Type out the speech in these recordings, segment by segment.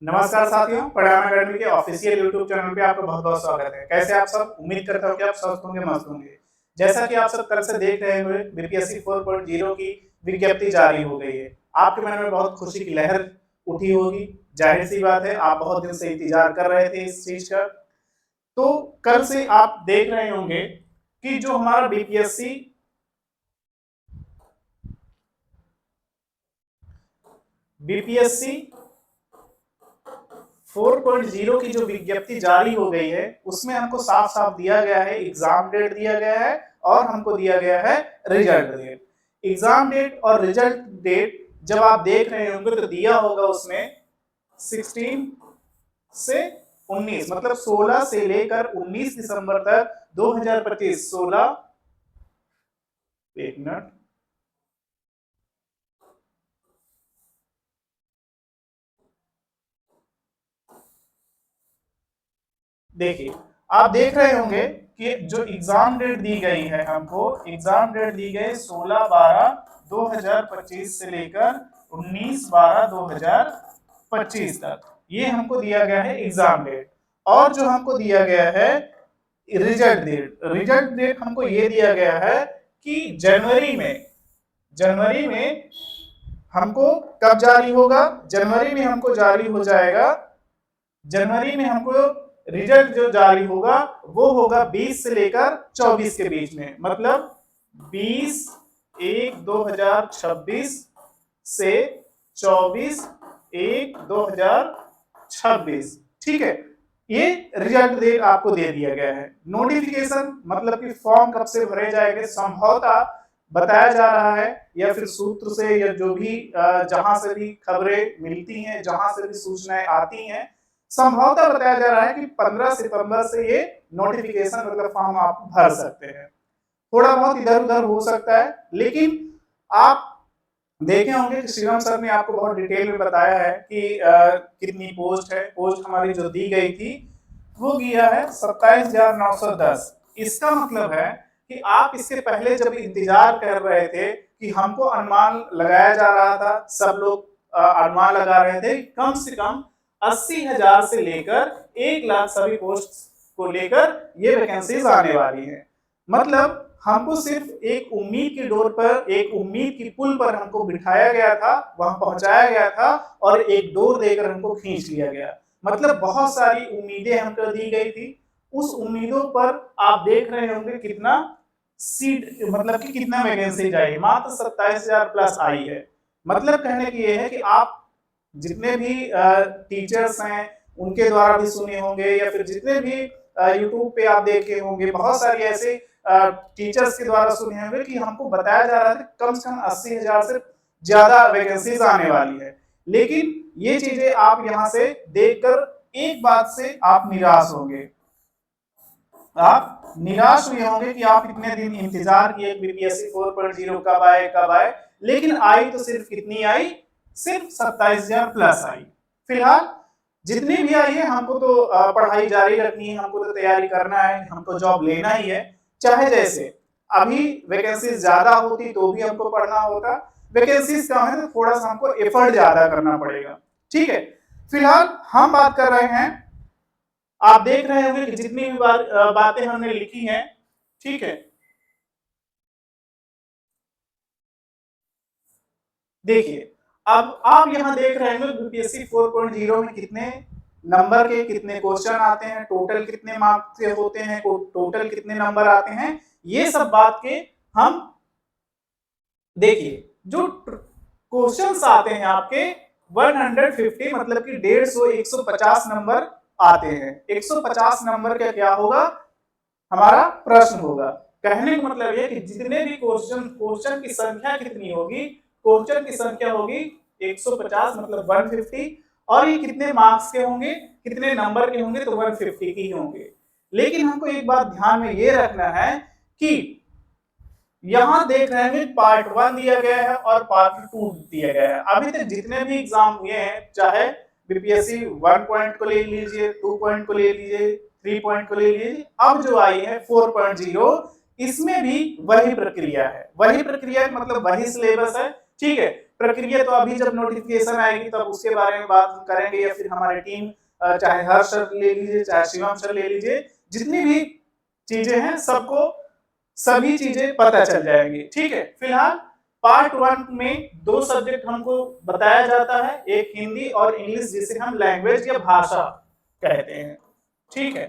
नमस्कार साथियों, पढ़ाना अकेडमी के ऑफिशियल यूट्यूब चैनल पे आपका बहुत बहुत स्वागत है। कैसे आप सब? उम्मीद करता हूँ कि आप स्वस्थ होंगे, मस्त होंगे। जैसा कि आप सब कल से देख रहे हुए बीपीएससी 4.0 की विज्ञप्ति जारी हो गई है। आपके मन में बहुत खुशी की लहर उठी होगी। जाहिर सी बात है, आप बहुत दिन से इंतजार कर रहे थे इस चीज का। तो कल से आप देख रहे होंगे कि जो हमारा बीपीएससी 4.0 की जो विज्ञप्ति जारी हो गई है, उसमें हमको साफ साफ दिया गया है, एग्जाम डेट दिया गया है और हमको दिया गया है रिजल्ट डेट। एग्जाम डेट और रिजल्ट डेट जब आप देख रहे होंगे तो दिया होगा उसमें 16 से 19, मतलब 16 से लेकर 19 दिसंबर तक 2025। 16, एक मिनट, देखिए आप देख रहे होंगे कि जो एग्जाम डेट दी गई है, हमको एग्जाम डेट दी गई 16/12/2025 से लेकर 19/12/2025 तक। ये हमको दिया गया है एग्जाम डेट। और जो हमको दिया गया है रिजल्ट डेट, रिजल्ट डेट हमको ये दिया गया है कि जनवरी में हमको कब जारी होगा। जनवरी में हमको जारी हो जाएगा, जनवरी में हमको रिजल्ट जो जारी होगा वो होगा 20 से लेकर 24 के बीच में, मतलब 20/1/2026 से 24/1/2026। ठीक है, ये रिजल्ट डेट आपको दे दिया गया है। नोटिफिकेशन मतलब कि फॉर्म कब से भरे जाएंगे संभवतः बताया जा रहा है, या फिर सूत्र से या जो भी जहां से भी खबरें मिलती हैं, जहां से भी सूचनाएं आती हैं, संभवतः बताया जा रहा है कि 15 सितंबर से ये नोटिफिकेशन मतलब फॉर्म आप भर सकते हैं। थोड़ा बहुत इधर उधर हो सकता है, लेकिन आप देखे होंगे कि श्रीराम सर ने आपको बहुत डिटेल में बताया है कि कितनी पोस्ट है। पोस्ट हमारी जो दी गई थी वो गया है 27,910। इसका मतलब है कि आप इसके पहले जब इंतजार कर रहे थे कि हमको अनुमान लगाया जा रहा था, सब लोग अनुमान लगा रहे थे कम से कम 80,000 से लेकर 1 लाख सभी पोस्ट को लेकर ये वैकेंसीज आने वाली है। मतलब हमको सिर्फ एक उम्मीद की डोर पर, एक उम्मीद की पुल पर हमको बिठाया गया था, वहां पहुंचाया गया था और एक डोर देकर हमको खींच लिया गया। मतलब बहुत सारी उम्मीदें हमको दी गई थी। उस उम्मीदों पर आप देख रहे होंगे कितना सीट, मतलब कि कितना वैकेंसी आई, मात्र 27,000 प्लस आई है। मतलब कहने की ये है कि आप जितने भी टीचर्स हैं उनके द्वारा भी सुने होंगे, या फिर जितने भी यूट्यूब पे आप देखे होंगे, बहुत सारी ऐसे टीचर्स के द्वारा सुने होंगे कि हमको बताया जा रहा था कम से कम 80,000 से ज्यादा वैकेंसीज आने वाली है। लेकिन ये चीजें आप यहाँ से देखकर एक बात से आप निराश होंगे, आप निराश हुए होंगे कि आप इतने दिन इंतजार किए बीपीएससी 4.0 कब आए, लेकिन आई तो सिर्फ कितनी आई, सिर्फ 27,000 प्लस आई। फिलहाल जितनी भी आई है हमको तो पढ़ाई जारी रखनी है, हमको तो तैयारी करना है, हमको जॉब लेना ही है। चाहे जैसे अभी वैकेंसीज ज्यादा होती तो भी हमको पढ़ना होता, वैकेंसीज कम है तो थोड़ा सा हमको एफर्ट ज्यादा करना पड़ेगा। ठीक है, फिलहाल हम बात कर रहे हैं, आप देख रहे होंगे कि जितनी भी बातें हमने लिखी हैं, ठीक है, देखिए अब आप यहां देख रहे होंगे बीपीएससी 4.0 में कितने नंबर के कितने क्वेश्चन आते हैं, टोटल कितने मार्क्स के होते हैं, टोटल कितने नंबर आते हैं, ये सब बात के हम देखिए। जो क्वेश्चंस आते हैं आपके 150, मतलब कि 150 150 नंबर आते हैं। 150 नंबर का क्या होगा, हमारा प्रश्न होगा। कहने का मतलब ये कि जितने भी क्वेश्चन की संख्या कितनी होगी, क्वेश्चन की संख्या होगी 150 मतलब 150, और ये कितने मार्क्स के होंगे, कितने नंबर के होंगे, तो 150 के ही होंगे। लेकिन हमको एक बात ध्यान में ये रखना है कि यहां देख रहे हैं पार्ट 1 दिया गया है और पार्ट 2 दिया गया है। अभी तक जितने भी एग्जाम हुए हैं, चाहे बीपीएससी 1 पॉइंट को ले लीजिए, 2 पॉइंट को ले लीजिए, 3 पॉइंट को ले लीजिए, अब जो आई है 4.0, इसमें भी वही प्रक्रिया है। वही प्रक्रिया मतलब वही सिलेबस है। ठीक है, प्रक्रिया तो अभी जब नोटिफिकेशन आएगी तब उसके बारे में बात करेंगे, या फिर हमारी टीम चाहे हर्ष सर ले लीजिए चाहे शिवम सर ले लीजिए, जितनी भी चीजें हैं सबको सभी चीजें पता चल जाएंगी। ठीक है, फिलहाल पार्ट 1 में 2 सब्जेक्ट हमको बताया जाता है, एक हिंदी और इंग्लिश, जिसे हम लैंग्वेज या भाषा कहते हैं। ठीक है,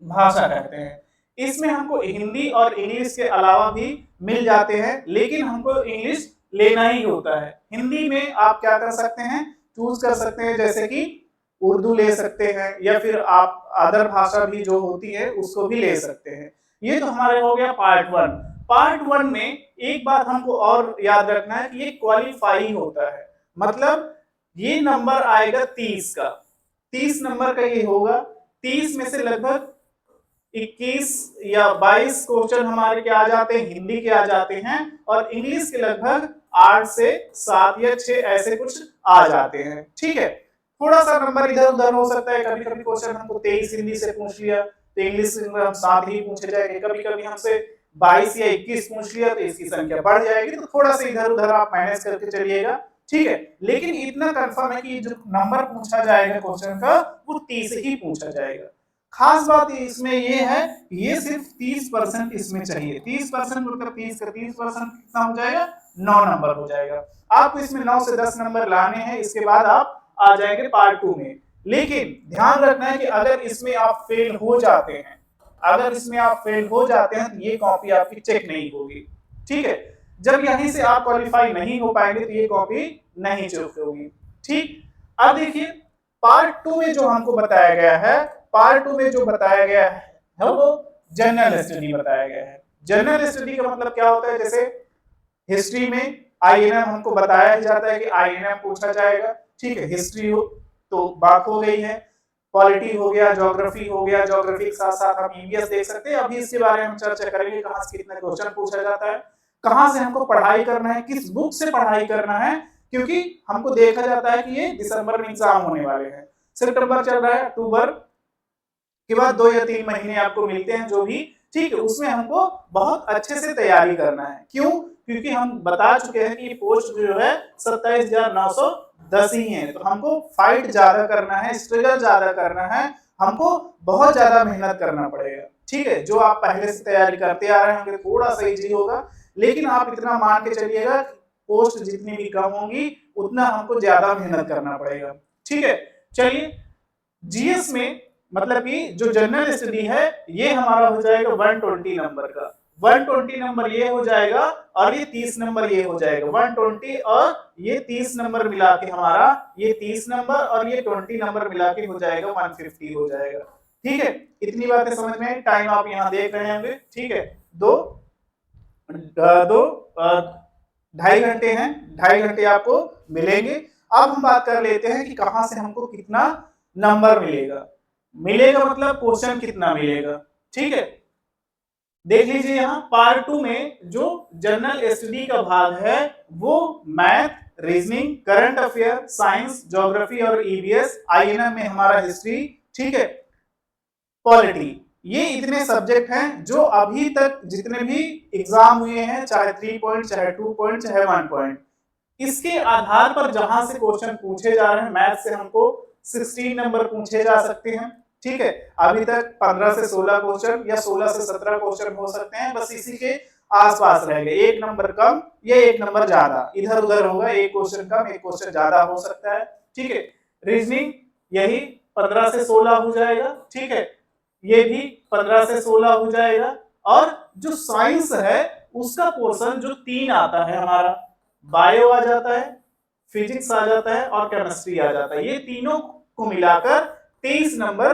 भाषा कहते हैं। इसमें हमको हिंदी और इंग्लिश के अलावा भी मिल जाते हैं, लेकिन हमको इंग्लिश लेना ही होता है। हिंदी में आप क्या कर सकते हैं, चूज कर सकते हैं, जैसे कि उर्दू ले सकते हैं, या फिर आप अदर भाषा भी जो होती है उसको भी ले सकते हैं। ये तो हमारे हो गया पार्ट 1। पार्ट 1 में एक बात हमको और याद रखना है कि ये क्वालिफाई होता है, मतलब ये नंबर आएगा 30 का, 30 नंबर का ये होगा। 30 में से लगभग 21 या 22 क्वेश्चन हमारे क्या आ जाते हैं, हिंदी के आ जाते हैं, और इंग्लिश के लगभग 8 से 7 या 6 ऐसे कुछ आ जाते हैं। ठीक है, थोड़ा सा नंबर इधर उधर हो सकता है, कभी कभी क्वेश्चन हमको 23 हिंदी से पूछ लिया तो इंग्लिश हम 7 ही पूछे जाएंगे, कभी कभी हमसे 22 या 21 पूछ लिया तो इसकी संख्या बढ़ जाएगी, तो थोड़ा सा इधर उधर आप मैनेज करके चलिएगा। ठीक है, लेकिन इतना कंफर्म है कि जो नंबर पूछा जाएगा क्वेश्चन का वो 30 ही पूछा जाएगा। खास बात इसमें ये है, ये सिर्फ 30% इसमें चाहिए। 30% मतलब 30 का 30% कितना हो जाएगा, 9 नंबर हो जाएगा। आपको इसमें 9 से 10 नंबर लाने हैं, इसके बाद आप आ जाएंगे पार्ट 2 में। लेकिन ध्यान रखना है कि अगर इसमें आप फेल हो जाते हैं, अगर इसमें आप फेल हो जाते हैं तो ये कॉपी आपकी चेक नहीं होगी। ठीक है, जब यहीं से आप क्वालिफाई नहीं हो पाएंगे तो ये कॉपी नहीं चेक होगी। ठीक, अब देखिए पार्ट 2 में जो हमको बताया गया है, पार्ट 2 में जो बताया गया है वो जनरल स्टडी बताया गया है। जनरल स्टडी का मतलब क्या होता है, जैसे हिस्ट्री में आईएनएम हमको बताया जाता है कि आईएनएम पूछा जाएगा। ठीक है, हिस्ट्री हो तो बात हो गई है, पॉलिटी हो गया, ज्योग्राफी हो गया, ज्योग्राफी के साथ साथ हम ईवीएस देख सकते हैं। अभी इसके बारे में हम चर्चा करेंगे, कहां से कितना क्वेश्चन पूछा जाता है, कहां से हमको पढ़ाई करना है, किस बुक से पढ़ाई करना है, क्योंकि हमको देखा जाता है कि ये दिसंबर में एग्जाम होने वाले हैं, सितंबर चल रहा है, अक्टूबर के बाद 2 या 3 महीने आपको मिलते हैं जो भी। ठीक है, उसमें हमको बहुत अच्छे से तैयारी करना है। क्यों, क्योंकि हम बता चुके हैं कि पोस्ट जो है 27,910 ही है, तो हमको फाइट ज्यादा करना है, स्ट्रगल ज्यादा करना है, हमको बहुत ज्यादा मेहनत करना पड़ेगा। ठीक है, जो आप पहले से तैयारी करते आ रहे होंगे थोड़ा सा इजी होगा, लेकिन आप इतना मान के चलिएगा पोस्ट जितनी भी कम होंगी उतना हमको ज्यादा मेहनत करना पड़ेगा। ठीक है, चलिए जीएस में मतलब कि जो जनरल स्टडी है ये हमारा हो जाएगा 120 नंबर का, 120 नंबर ये हो जाएगा, और ये 30 नंबर ये हो जाएगा। 120 और ये 30 नंबर मिला के हमारा ये 30 नंबर और ये 20 नंबर मिला के हो जाएगा 150 हो जाएगा। ठीक है, इतनी बातें समझ में, टाइम आप यहाँ देख रहे होंगे। ठीक है, दो 2.5 घंटे हैं, 2.5 घंटे आपको मिलेंगे। अब हम बात कर लेते हैं कि कहां से हमको कितना नंबर मिलेगा। मिलेगा मतलब क्वेश्चन कितना मिलेगा। ठीक है, देख लीजिए यहाँ पार्ट 2 में जो जनरल स्टडी का भाग है वो math, reasoning, current affair, science, geography और ईवीएस, आईएनएम में हमारा हिस्ट्री, ठीक है, पॉलिटी, ये इतने सब्जेक्ट हैं जो अभी तक जितने भी एग्जाम हुए हैं, चाहे 3 पॉइंट, चाहे 2 पॉइंट, चाहे 1 पॉइंट, इसके आधार पर जहां से क्वेश्चन पूछे जा रहे हैं, मैथ से हमको 16 नंबर पूछे जा सकते हैं। ठीक है, अभी तक 15 से 16 क्वेश्चन या 16 से 17 क्वेश्चन हो सकते हैं, बस इसी के आसपास रह गए, 1 नंबर कम या 1 नंबर ज्यादा, इधर उधर होगा, एक क्वेश्चन कम एक क्वेश्चन ज्यादा हो सकता है। ठीक है, रीजनिंग यही 15 से 16 हो जाएगा। ठीक है, ये भी 15 से 16 हो जाएगा, और जो साइंस है उसका पोर्शन जो 3 आता है हमारा, बायो आ जाता है, फिजिक्स आ जाता है और केमिस्ट्री आ जाता है, ये तीनों को मिलाकर 23 नंबर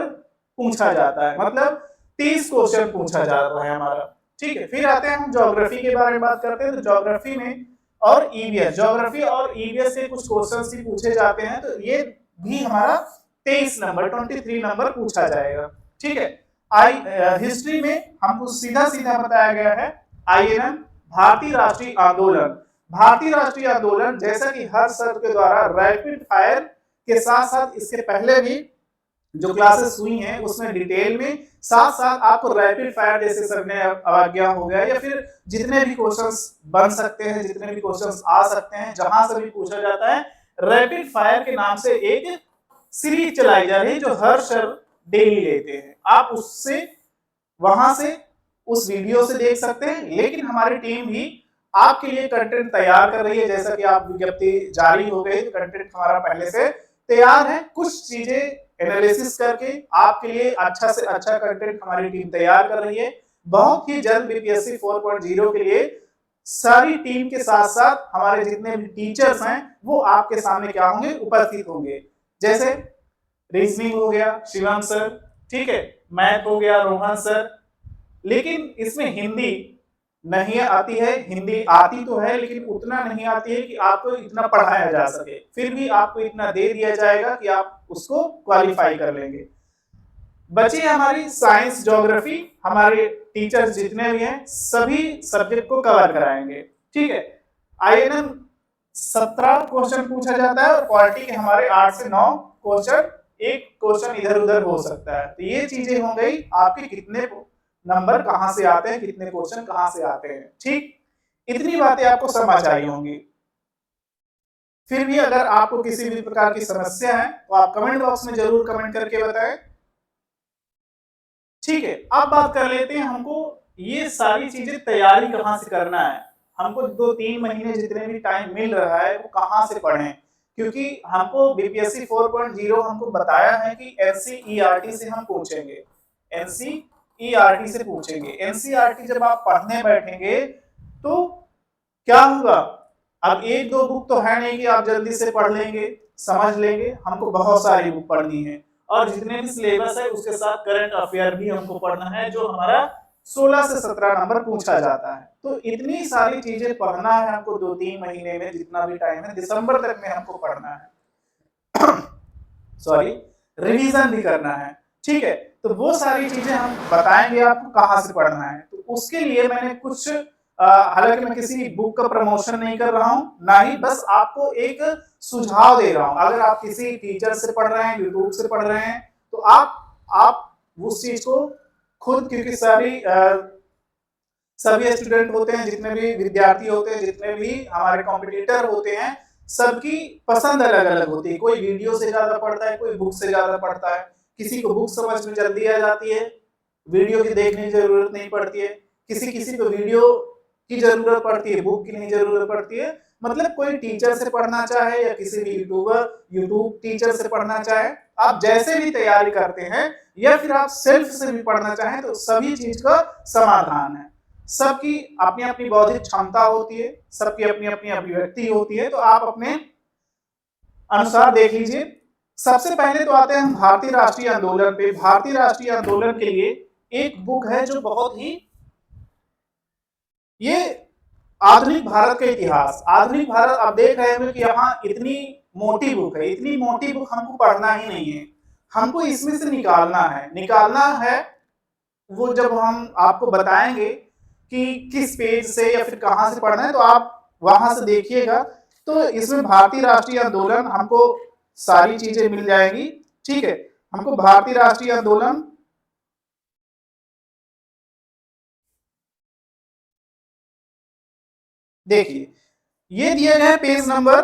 पूछा जाता है, मतलब 30 क्वेश्चन पूछा जाता है हमारा। ठीक है, फिर आते हैं हम ज्योग्राफी के बारे में बात करते हैं, तो ज्योग्राफी में और ईवीएस, ज्योग्राफी और ईवीएस से कुछ क्वेश्चंस ही पूछे जाते हैं, तो ये भी हमारा 23 नंबर 23 नंबर पूछा जाएगा। ठीक है, हिस्ट्री में हमको सीधा सीधा बताया गया है आईएनएम, भारतीय राष्ट्रीय आंदोलन। भारतीय राष्ट्रीय आंदोलन जैसा कि हर सर के द्वारा रैपिड फायर के साथ साथ इसके पहले भी जो क्लासेस हुई हैं उसमें डिटेल में, साथ साथ आपको रैपिड फायर जैसे सर ने अवज्ञा हो गया या फिर जितने भी क्वेश्चंस बन सकते हैं, जितने भी क्वेश्चंस आ सकते हैं, जहां से भी पूछा जाता है, रैपिड फायर के नाम से एक सीरीज चलाई जा रही है जो हर सर डेली लेते हैं। आप उससे वहां से उस वीडियो से देख सकते हैं, लेकिन हमारी टीम भी आपके लिए कंटेंट तैयार कर रही है। जैसा कि आप विज्ञप्ति जारी हो गई, कंटेंट हमारा पहले से तैयार है, कुछ चीजें एनालिसिस करके आपके लिए अच्छा से अच्छा कंटेंट हमारी टीम तैयार कर रही है। बहुत ही जल्द बीपीएससी 4.0 के लिए सारी टीम के साथ साथ हमारे जितने भी टीचर्स हैं वो आपके सामने क्या होंगे, उपस्थित होंगे। जैसे रीजनिंग हो गया शिवम सर, ठीक है, मैथ हो गया रोहन सर, लेकिन इसमें हिंदी नहीं आती है, हिंदी आती तो है लेकिन उतना नहीं आती है कि आपको इतना पढ़ाया जा सके, फिर भी आपको इतना दे दिया जाएगा कि आप उसको क्वालिफाई कर लेंगे। बची हमारी साइंस ज्योग्राफी, हमारे टीचर्स जितने भी हैं सभी सब्जेक्ट को कवर कराएंगे, ठीक है। आईएनएम 17 क्वेश्चन पूछा जाता है और पॉलिटी के हमारे 8 से 9 क्वेश्चन, एक क्वेश्चन इधर उधर हो सकता है। तो ये चीजें हो गई आपके कितने नंबर कहां से आते हैं, कितने क्वेश्चन कहां से आते हैं, ठीक। इतनी बातें आपको समझ आई होंगी। फिर भी अगर आपको किसी भी प्रकार की समस्या है तो आप कमेंट बॉक्स में जरूर कमेंट करके बताएं, ठीक है। अब बात कर लेते हैं हमको ये सारी चीजें तैयारी कहां से करना है। हमको 2-3 महीने जितने भी टाइम मिल रहा है वो कहां से पढ़ें, क्योंकि हमको बीपीएससी 4.0 हमको बताया है कि एनसीईआरटी से हम पूछेंगे, एनसीईआरटी से पूछेंगे। एनसीईआरटी जब आप पढ़ने बैठेंगे तो क्या होगा, अब एक दो बुक तो है नहीं कि आप जल्दी से पढ़ लेंगे, समझ लेंगे, हमको बहुत सारी बुक पढ़नी है और जितने भी सिलेबस है उसके साथ करंट अफेयर भी हमको पढ़ना है, जो हमारा 16 से 17 नंबर पूछा जाता है। तो इतनी सारी चीजें पढ़ना है हमको 2-3 महीने में, जितना भी टाइम है, दिसंबर तक में हमको पढ़ना है सॉरी, रिवीजन भी करना है, ठीक है। तो वो सारी चीजें हम बताएंगे आपको कहां से पढ़ना है। तो उसके लिए मैंने कुछ हालांकि मैं किसी बुक का प्रमोशन नहीं कर रहा हूं, ना ही, बस आपको एक सुझाव दे रहा हूं। अगर आप किसी टीचर से पढ़ रहे हैं, यूट्यूब से पढ़ रहे हैं, तो आप उस चीज को खुद, क्योंकि सभी स्टूडेंट होते हैं, जितने भी विद्यार्थी होते हैं, जितने भी हमारे कॉम्पिटिटर होते हैं, सबकी पसंद अलग अलग होती है। कोई वीडियो से ज्यादा पढ़ता है, कोई बुक से ज्यादा पढ़ता है, किसी को बुक समझ में जल्दी आ जाती है, वीडियो की देखने की जरूरत नहीं पड़ती है, किसी किसी को वीडियो की जरूरत पड़ती है, बुक की नहीं जरूरत पड़ती है। मतलब कोई टीचर से पढ़ना चाहे या किसी भी यूट्यूब टीचर से पढ़ना चाहे, आप जैसे भी तैयारी करते हैं या फिर आप सेल्फ से भी पढ़ना चाहें, तो सभी चीज का समाधान है। सबकी अपनी अपनी बौद्धिक क्षमता होती है, सबकी अपनी अपनी अभिव्यक्ति होती है, तो आप अपने अनुसार देख लीजिए। सबसे पहले तो आते हैं हम भारतीय राष्ट्रीय आंदोलन पे। भारतीय राष्ट्रीय आंदोलन के लिए एक बुक है जो बहुत ही, ये आधुनिक भारत का इतिहास, आधुनिक भारत, आप देख रहे होंगे कि यहाँ इतनी मोटी बुक है, इतनी मोटी बुक हमको पढ़ना ही नहीं है, हमको इसमें से निकालना है। वो जब हम आपको बताएंगे कि किस पेज से या फिर कहां से पढ़ना है, तो आप वहां से देखिएगा। तो इसमें भारतीय राष्ट्रीय आंदोलन हमको सारी चीजें मिल जाएंगी, ठीक है। हमको भारतीय राष्ट्रीय आंदोलन, देखिए ये दिया गया है, पेज नंबर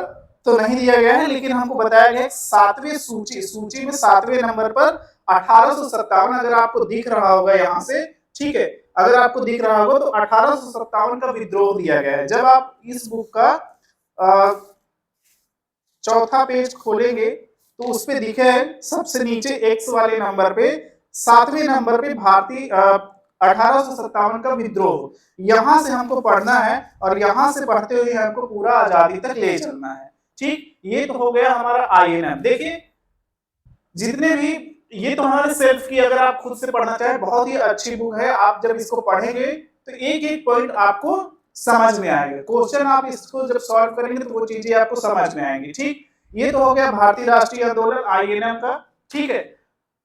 तो नहीं दिया गया है, लेकिन हमको बताया गया है 7वें सूची में 7वें नंबर पर 1857, अगर आपको दिख रहा होगा यहाँ से, ठीक है, अगर आपको दिख रहा होगा तो 1857 का विद्रोह दिया गया है। जब आप इस बुक का चौथा पेज खोलेंगे तो उस पे दिखे है सबसे नीचे एक्स वाले नंबर पे 7वें नंबर पे भारतीय 1857 का विद्रोह, यहां से हमको पढ़ना है और यहां से पढ़ते हुए हमको पूरा आजादी तक ले चलना है, ठीक। ये तो हो गया हमारा आईएनएम। देखिए जितने भी, ये तो हमारे सेल्फ की, अगर आप खुद से पढ़ना चाहे बहुत ही अच्छी बुक है। आप जब इसको पढ़ेंगे तो एक एक पॉइंट आपको समझ में आएगा, क्वेश्चन आप इसको जब सॉल्व करेंगे तो वो चीजें आपको समझ में आएंगी, ठीक। ये तो हो गया भारतीय राष्ट्रीय आंदोलन आईएनएम का, ठीक है।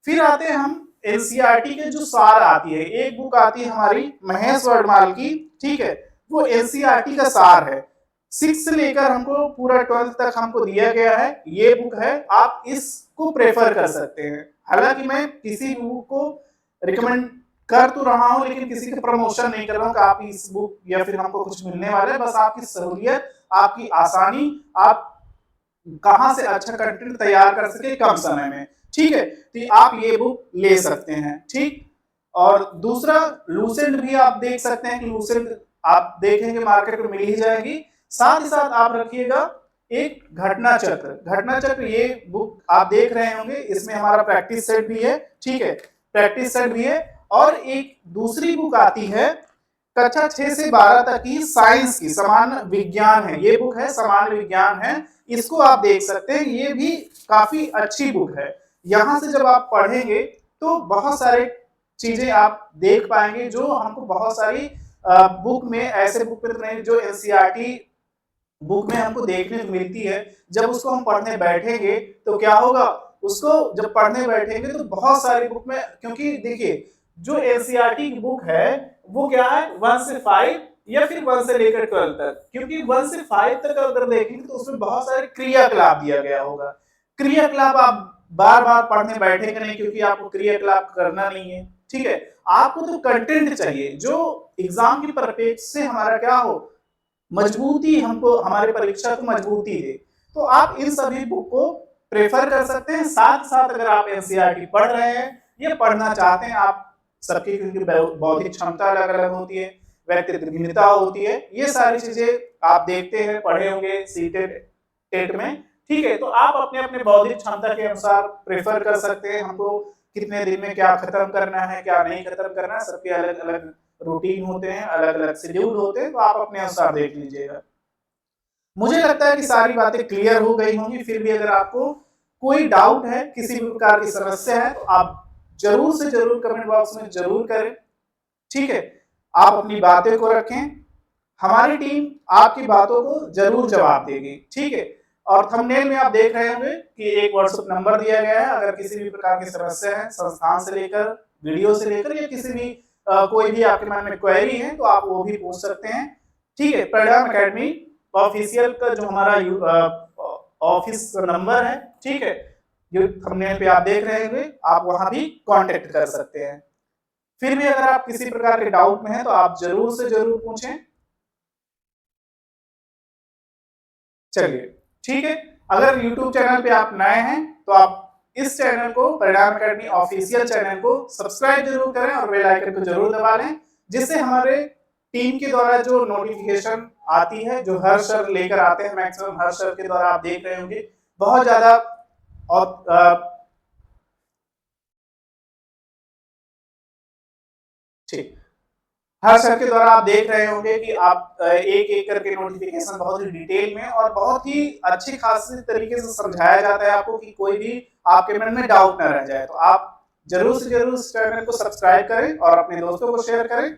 फिर आते हैं हम एनसीईआरटी के जो सार आती है, एक बुक आती है हमारी महेश वर्णमाल की, ठीक है, वो एनसीईआरटी का सार है। 6 से लेकर हमको पूरा 12th तक हमको दिया गया है, ये बुक है, आप इसको प्रेफर कर सकते हैं। हालांकि मैं किसी बुक को रिकमेंड कर तो रहा हूं, लेकिन किसी का प्रमोशन नहीं कर रहा हूं कि आप इस बुक या फिर हमको कुछ मिलने वाला है। बस आपकी सहूलियत, आपकी आसानी, आप कहां से अच्छा कंटेंट तैयार कर सके कम समय में, ठीक है, तो आप ये बुक ले सकते हैं, ठीक। और दूसरा, लूसेंट भी आप देख सकते हैं कि लूसेंट आप देखेंगे मार्केट में मिल ही जाएगी। साथ ही साथ आप रखिएगा एक घटना चक्र। घटना चक्र ये बुक आप देख रहे होंगे, इसमें हमारा प्रैक्टिस सेट भी है, ठीक है, प्रैक्टिस सेट भी है। और एक दूसरी बुक आती है कक्षा 6 से 12 तक की साइंस की, सामान्य विज्ञान है, ये बुक है सामान्य विज्ञान है, इसको आप देख सकते हैं। ये भी काफी अच्छी बुक है। यहां से जब आप पढ़ेंगे तो बहुत सारे चीजें आप देख पाएंगे जो हमको बहुत सारी बुक में, ऐसे बुक में तो नहीं जो एनसीईआरटी बुक में हमको देखने को मिलती है। जब उसको हम पढ़ने बैठेंगे तो क्या होगा, उसको जब पढ़ने बैठेंगे तो बहुत सारी बुक में, क्योंकि देखिए जो एनसीईआरटी की बुक है वो क्या है 1 से 5 या फिर 1 से लेकर 12 तक, क्योंकि 1 से 5 तक अगर देखेंगे तो उसमें बहुत सारे क्रियाकलाप दिया गया होगा। क्रियाकलाप आप बार बार पढ़ने बैठेंगे नहीं, क्योंकि आपको क्रियाकलाप करना नहीं है, ठीक है। आपको तो कंटेंट चाहिए जो एग्जाम की परिप्रेक्ष्य से हमारा क्या हो, मजबूती, हमको हमारे परीक्षा को मजबूती दे। तो आप इन सभी बुक को प्रेफर कर सकते हैं। साथ साथ अगर आप एनसीईआरटी पढ़ रहे हैं या पढ़ना चाहते हैं, आप सबकी क्योंकि बौद्धिक क्षमता अलग अलग होती है, व्यक्तित्व भिन्नता होती है, ये सारी चीजें आप देखते हैं, पढ़े होंगे सीटेट टेट में, ठीक है। तो आप अपने अपने बौद्धिक क्षमता के अनुसार प्रेफर कर सकते हैं हमको कितने दिन में क्या खत्म करना है, क्या नहीं खत्म करना है। सबके अलग अलग रूटीन होते हैं, अलग अलग शेड्यूल होते हैं, तो आप अपने अनुसार देख लीजिएगा। मुझे लगता है कि सारी बातें क्लियर हो गई होंगी। फिर भी अगर आपको कोई डाउट है, किसी भी प्रकार की समस्या है, तो आप जरूर से जरूर कमेंट बॉक्स में जरूर करें, ठीक है। आप अपनी बातें को रखें, हमारी टीम आपकी बातों को जरूर जवाब देगी, ठीक है। और थंबनेल में आप देख रहे होंगे कि एक व्हाट्सएप नंबर दिया गया है। अगर किसी भी प्रकार की समस्या है, संस्थान से लेकर, वीडियो से लेकर, या किसी भी कोई भी आपके मन में क्वेरी है तो आप वो भी पूछ सकते हैं, ठीक है। परिणाम एकेडमी ऑफिशियल का जो हमारा ऑफिस नंबर है, ठीक है, जो थंबनेल पे आप देख रहे होंगे, आप वहां भी कांटेक्ट कर सकते हैं। फिर भी अगर आप किसी प्रकार के डाउट में हैं तो आप जरूर से जरूर पूछें। चलिए, ठीक है। अगर YouTube चैनल पे आप नए हैं तो आप इस चैनल को, परिणाम एकेडमी ऑफिशियल चैनल को सब्सक्राइब जरूर करें और बेल आइकन को जरूर दबा लें, जिससे हमारे टीम के द्वारा जो नोटिफिकेशन आती है, जो हर सर लेकर आते हैं, मैक्सिमम हर सर के द्वारा आप देख रहे होंगे बहुत ज्यादा, और ठीक, हर सर के द्वारा आप देख रहे होंगे कि आप एक एक करके नोटिफिकेशन बहुत ही डिटेल में और बहुत ही अच्छी खासी तरीके से समझाया जाता है आपको, कि कोई भी आपके मन में डाउट ना रह जाए। तो आप जरूर से जरूर इस चैनल को सब्सक्राइब करें और अपने दोस्तों को शेयर करें।